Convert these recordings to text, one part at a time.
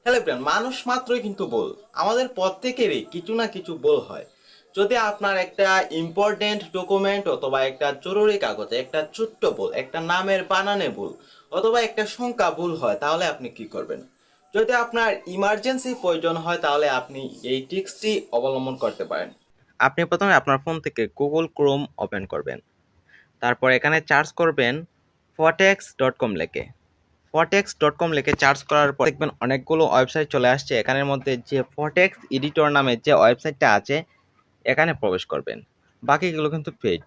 Hello everyone, মানুষ মাত্রই কিন্তু ভুল। আমাদের প্রত্যেকেরই কিছু না কিছু ভুল হয়। যদি আপনার একটা ইম্পর্টেন্ট ডকুমেন্ট অথবা একটা জরুরি কাগজে একটা ছোট্ট ভুল, একটা নামের বানানে ভুল অথবা একটা সংখ্যা ভুল হয়, তাহলে আপনি কি করবেন? যদি আপনার ইমার্জেন্সি প্রয়োজন হয় তাহলে আপনি এই ট্রিক্সটি অবলম্বন করতে পারেন। আপনি প্রথমে আপনার ফোন থেকে গুগল ক্রোম ওপেন করবেন। তারপর এখানে সার্চ করবেন fotex.com লিখে। fotex.com লিখে সার্চ করার পর দেখবেন অনেকগুলো ওয়েবসাইট চলে আসছে। এখানের মধ্যে যে ফটেক্স এডিটর নামে যে ওয়েবসাইটটা আছে এখানে প্রবেশ করবেন। বাকিগুলো কিন্তু পেজ।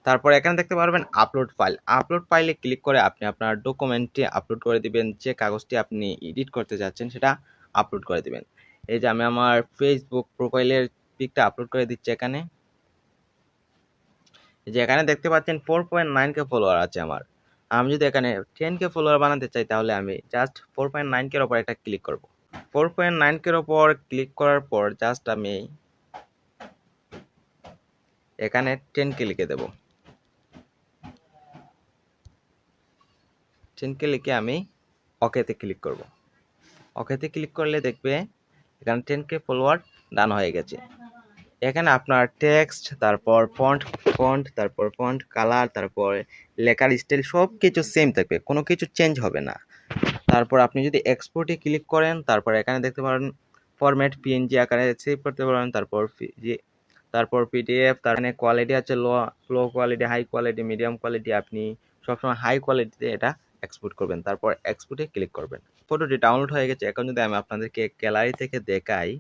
তারপর এখানে দেখতে পারবেন আপলোড ফাইল। আপলোড ফাইলে ক্লিক করে আপনি আপনার ডকুমেন্টটি আপলোড করে দিবেন। যে কাগজটি আপনি এডিট করতে যাচ্ছেন সেটা আপলোড করে দিবেন। এই যে আমি আমার ফেসবুক প্রোফাইলের পিকটা আপলোড করে দিচ্ছি এখানে। এই যে এখানে দেখতে পাচ্ছেন 4.9K ফলোয়ার আছে আমার। আমি যদি এখানে 10K ফলোয়ার বানাতে চাই তাহলে আমি জাস্ট 4.9K এর উপর একটা ক্লিক করব। 4.9K এর উপর ক্লিক করার পর জাস্ট আমি এখানে 10K লিখে দেব। 10K লিখে আমি ওকেতে ক্লিক করব। ওকেতে ক্লিক করলে দেখবে এখানে 10K ফলোয়ার ডান হয়ে গেছে। এখানে আপনার টেক্সট, তারপর ফন্ট কালার, তারপর লেখার স্টাইল সব কিছু সেম থাকবে, কোনো কিছু চেঞ্জ হবে না। তারপর আপনি যদি এক্সপোর্টে ক্লিক করেন তারপর এখানে দেখতে পারেন ফরম্যাট পিএনজি আকারে সেভ করতে পারেন। তারপর পিডিএফ, তার মানে কোয়ালিটি আছে low quality, high quality, medium quality. আপনি সবসময় হাই কোয়ালিটিতে এটা এক্সপোর্ট করবেন। তারপর এক্সপোর্টে ক্লিক করবেন। ফটোটি ডাউনলোড হয়ে গেছে। এখন যদি আমি আপনাদেরকে গ্যালারি থেকে দেখাই,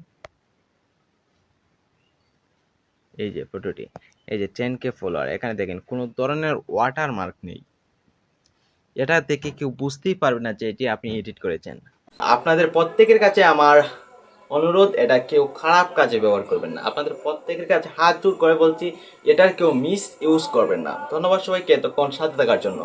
এই যে ফটোটি, এই যে 10K ফলোয়ার, এখানে দেখেন কোনো ধরনের ওয়াটারমার্ক নেই। এটা দেখে কেউ বুঝতেই পারবে না যে এটি আপনি এডিট করেছেন। আপনাদের প্রত্যেকের কাছে আমার অনুরোধ, এটা কেউ খারাপ কাজে ব্যবহার করবেন না। আপনাদের প্রত্যেকের কাছে হাত জোড় করে বলছি, এটার কেউ মিস ইউজ করবেন না। ধন্যবাদ সবাইকে এতক্ষণ সাথে থাকার জন্য।